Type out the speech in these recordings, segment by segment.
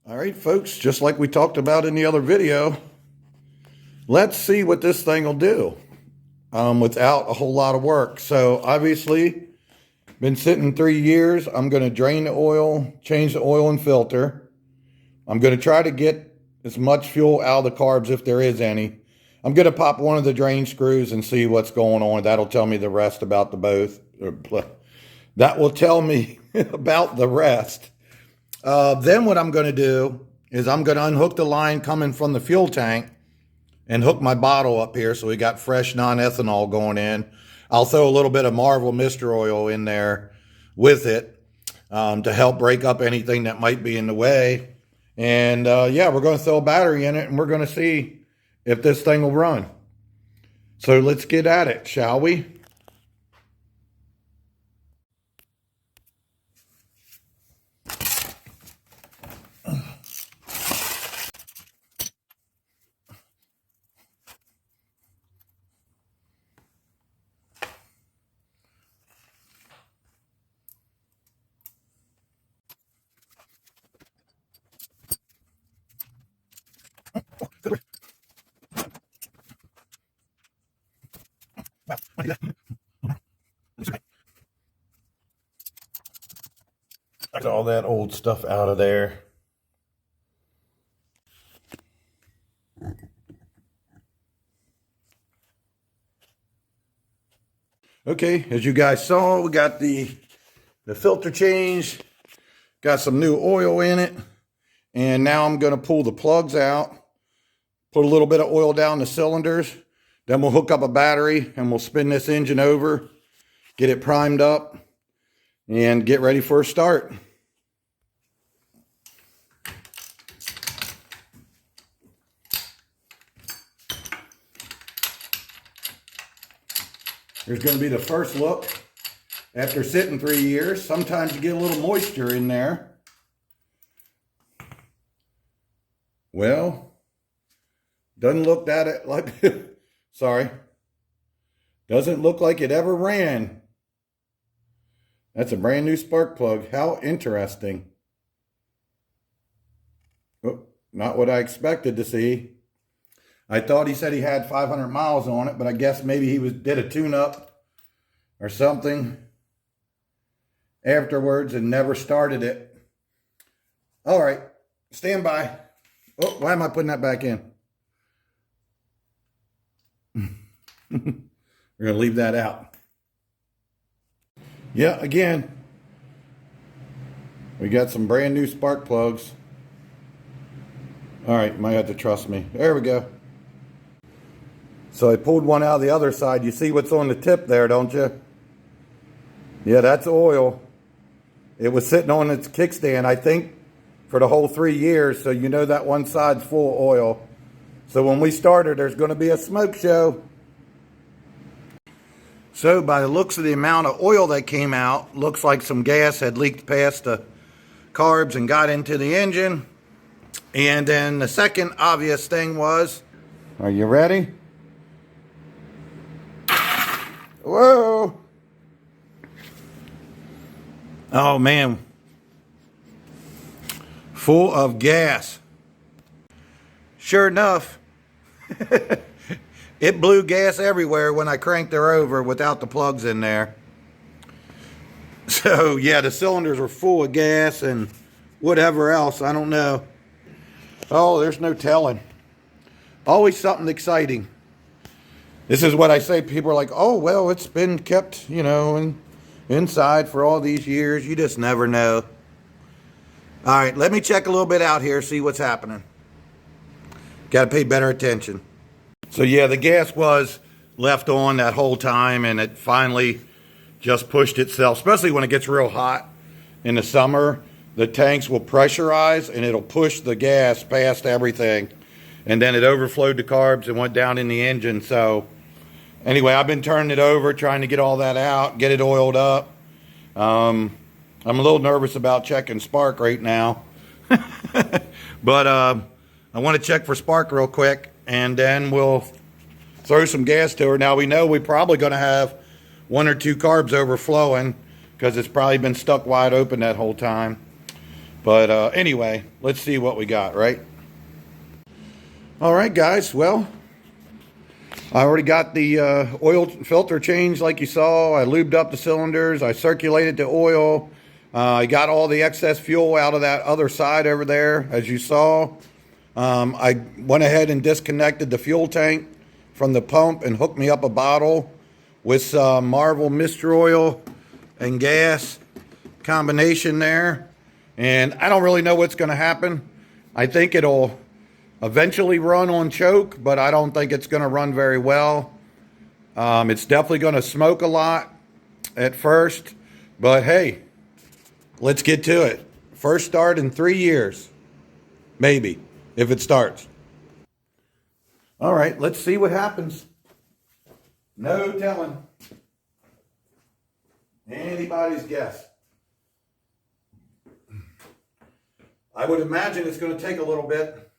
All right, folks, just like we talked about in the other video, let's see what this thing will do without a whole lot of work. So obviously, been sitting 3 years. I'm going to drain the oil, change the oil and filter. I'm going to try to get as much fuel out of the carbs if there is any. I'm going to pop one of the drain screws and see what's going on. That'll tell me the rest about the both. That will tell me about the rest. Then what I'm going to do is I'm going to unhook the line coming from the fuel tank and hook my bottle up here so we got fresh non-ethanol going in. I'll throw a little bit of Marvel Mister Oil in there with it to help break up anything that might be in the way. And yeah, we're going to throw a battery in it and we're going to see if this thing will run. So let's get at it, shall we? Get all that old stuff out of there. Okay, as you guys saw, we got the filter changed, got some new oil in it, and now I'm going to pull the plugs out, put a little bit of oil down the cylinders, then we'll hook up a battery and we'll spin this engine over, get it primed up, and get ready for a start. Here's going to be the first look after sitting 3 years. Sometimes you get a little moisture in there. Well, doesn't look that like, sorry, doesn't look like it ever ran. That's a brand new spark plug. How interesting. Oh, not what I expected to see. I thought he said he had 500 miles on it, but I guess maybe he did a tune-up or something afterwards and never started it. All right, stand by. Oh, why am I putting that back in? We're going to leave that out. Yeah, again, we got some brand new spark plugs. All right, might have to trust me. There we go. So I pulled one out of the other side. You see what's on the tip there, don't you? Yeah, that's oil. It was sitting on its kickstand, I think, for the whole 3 years. So you know that one side's full of oil. So when we started, there's going to be a smoke show. So by the looks of the amount of oil that came out, looks like some gas had leaked past the carbs and got into the engine. And then the second obvious thing was, are you ready? Whoa. Oh man. Full of gas. Sure enough, it blew gas everywhere when I cranked her over without the plugs in there. So yeah, the cylinders were full of gas and whatever else, I don't know. Oh, there's no telling. Always something exciting. This is what I say. People are like, oh, well, it's been kept, you know, inside for all these years. You just never know. All right, let me check a little bit out here, see what's happening. Got to pay better attention. So, yeah, the gas was left on that whole time, and it finally just pushed itself, especially when it gets real hot in the summer. The tanks will pressurize, and it'll push the gas past everything. And then it overflowed the carbs and went down in the engine. So anyway, I've been turning it over, trying to get all that out, get it oiled up. I'm a little nervous about checking spark right now. But I want to check for spark real quick, and then we'll throw some gas to her. Now we know we're probably going to have 1 or 2 carbs overflowing because it's probably been stuck wide open that whole time. But anyway, let's see what we got, right? All right, guys. Well, I already got the oil filter changed like you saw. I lubed up the cylinders. I circulated the oil. I got all the excess fuel out of that other side over there, as you saw. I went ahead and disconnected the fuel tank from the pump and hooked me up a bottle with some Marvel Mist Oil and gas combination there. And I don't really know what's going to happen. I think it'll eventually run on choke, but I don't think it's going to run very well. It's definitely going to smoke a lot at first, but hey, let's get to it. First start in 3 years, maybe, if it starts. All right, let's see what happens. No telling. Anybody's guess. I would imagine it's going to take a little bit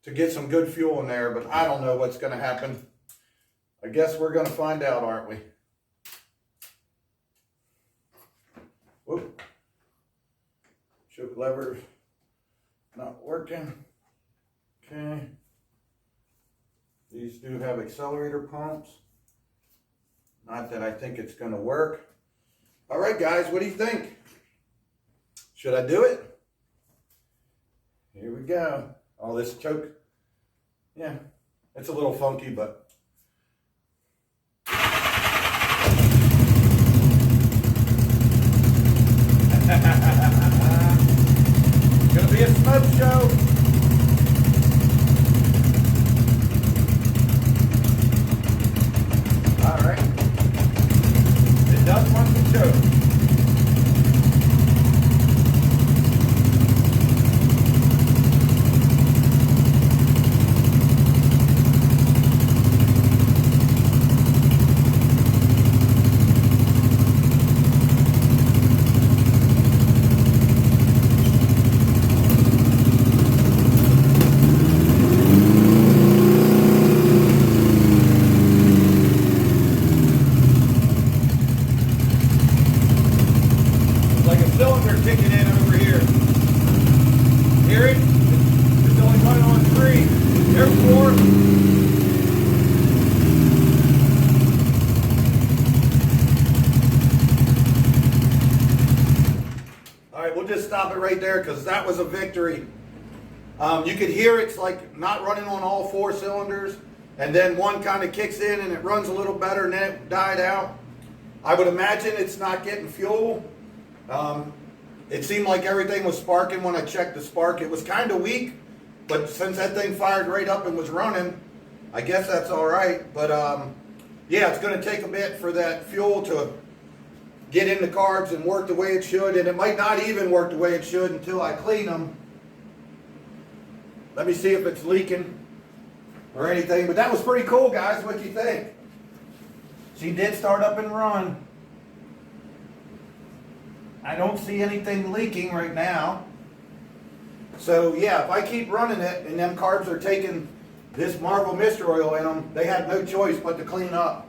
to get some good fuel in there, but I don't know what's going to happen. I guess we're going to find out, aren't we? Whoop. Choke lever not working. Okay. These do have accelerator pumps. Not that I think it's going to work. All right, guys, what do you think? Should I do it? Here we go. Oh, this choke. Yeah, it's a little funky, but. Gonna be a smoke show. All right. It does want to choke. Kicking in over here. Hear it? It's only running on 3. There's 4. All right, we'll just stop it right there because that was a victory. You could hear it's like not running on all 4 cylinders, and then one kind of kicks in and it runs a little better and then it died out. I would imagine it's not getting fuel. It seemed like everything was sparking when I checked the spark. It was kind of weak, but since that thing fired right up and was running, I guess that's all right. But yeah, it's going to take a bit for that fuel to get in the carbs and work the way it should, and it might not even work the way it should until I clean them. Let me see if it's leaking or anything, but that was pretty cool, guys. What do you think? She did start up and run. I don't see anything leaking right now. So yeah, if I keep running it and them carbs are taking this Marvel Mist Oil in them, they have no choice but to clean up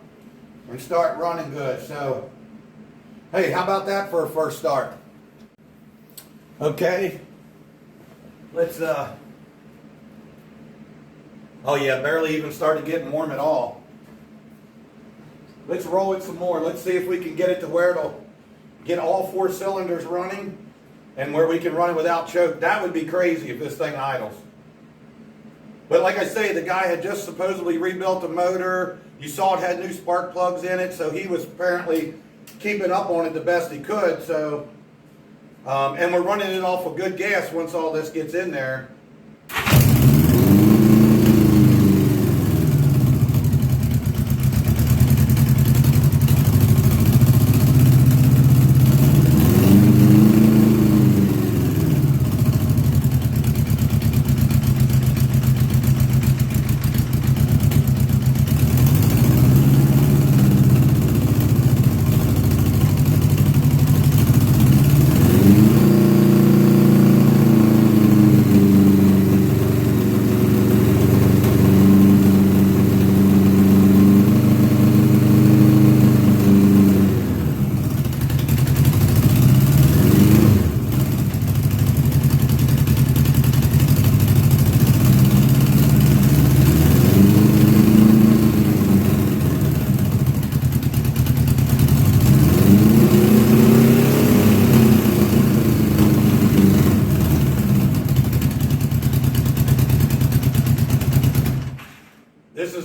and start running good. So, hey, how about that for a first start? Okay, let's, oh yeah, barely even started getting warm at all. Let's roll it some more. Let's see if we can get it to where it'll get all 4 cylinders running and where we can run it without choke. That would be crazy if this thing idles. But like I say, the guy had just supposedly rebuilt the motor. You saw it had new spark plugs in it, so he was apparently keeping up on it the best he could. So, and we're running it off of good gas once all this gets in there.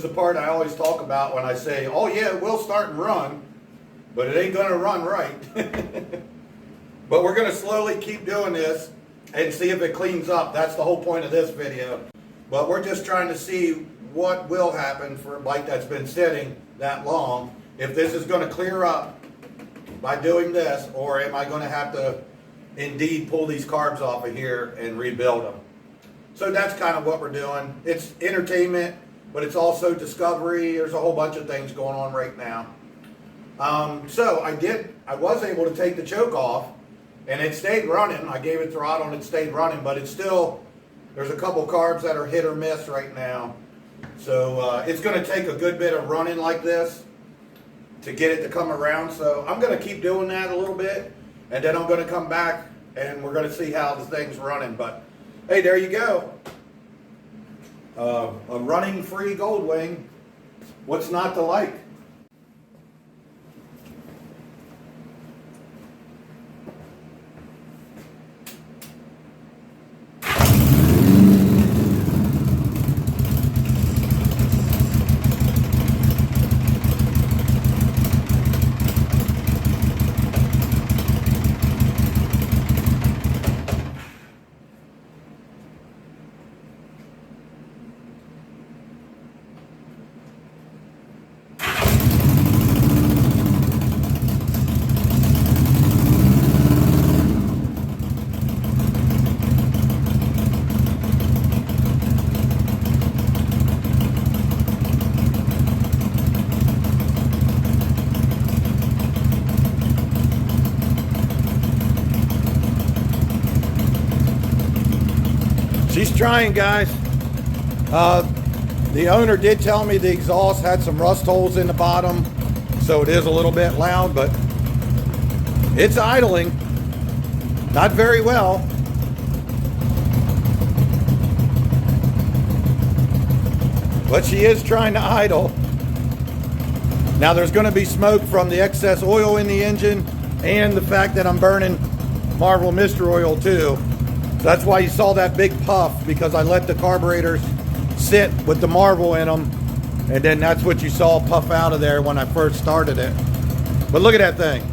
is the part I always talk about when I say, oh yeah, it will start and run, but it ain't gonna run right. But we're gonna slowly keep doing this and see if it cleans up. That's the whole point of this video. But we're just trying to see what will happen for a bike that's been sitting that long. If this is gonna clear up by doing this, or am I gonna have to indeed pull these carbs off of here and rebuild them? So that's kind of what we're doing. It's entertainment, but it's also discovery. There's a whole bunch of things going on right now. So I was able to take the choke off, and it stayed running. I gave it throttle and it stayed running, but it's still, there's a couple carbs that are hit or miss right now. So it's going to take a good bit of running like this to get it to come around. So I'm going to keep doing that a little bit, and then I'm going to come back and we're going to see how the thing's running. But hey, there you go. A running free Goldwing. What's not to like? She's trying, guys. The owner did tell me the exhaust had some rust holes in the bottom, so it is a little bit loud, but it's idling. Not very well. But she is trying to idle. Now there's going to be smoke from the excess oil in the engine and the fact that I'm burning Marvel Mr. Oil too. That's why you saw that big puff, because I let the carburetors sit with the Marvel in them, and then that's what you saw puff out of there when I first started it. But look at that thing.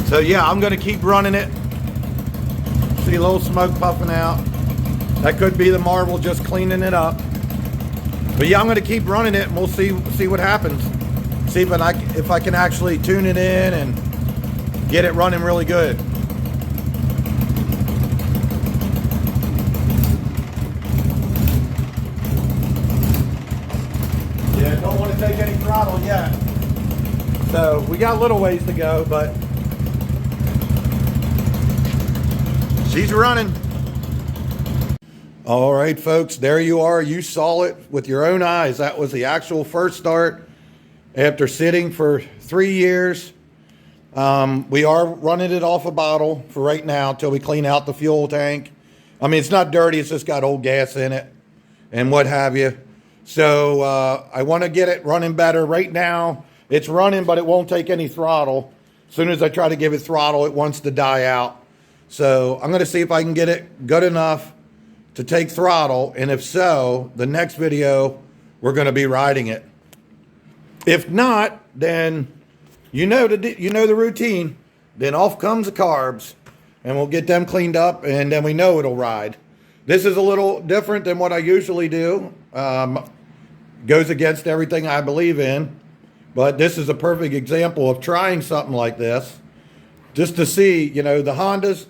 So yeah, I'm gonna keep running it. See a little smoke puffing out. That could be the Marvel just cleaning it up. But yeah, I'm gonna keep running it and we'll see what happens. See if I can actually tune it in and get it running really good. Yeah, don't want to take any throttle yet. So we got a little ways to go, but she's running. All right, folks, there you are. You saw it with your own eyes. That was the actual first start. After sitting for 3 years, we are running it off a bottle for right now till we clean out the fuel tank. I mean, it's not dirty. It's just got old gas in it and what have you. So I want to get it running better. Right now, it's running, but it won't take any throttle. As soon as I try to give it throttle, it wants to die out. So I'm going to see if I can get it good enough to take throttle. And if so, the next video, we're going to be riding it. If not, then you know the routine. Then off comes the carbs, and we'll get them cleaned up, and then we know it'll ride. This is a little different than what I usually do. Goes against everything I believe in, but this is a perfect example of trying something like this, just to see. The Hondas,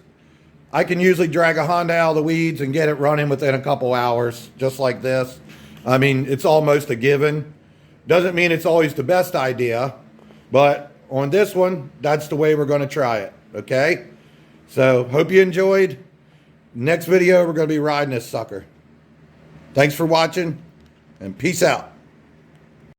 I can usually drag a Honda out of the weeds and get it running within a couple hours, just like this. I mean, it's almost a given. Doesn't mean it's always the best idea, but on this one, that's the way we're going to try it, okay? So, hope you enjoyed. Next video, we're going to be riding this sucker. Thanks for watching, and peace out.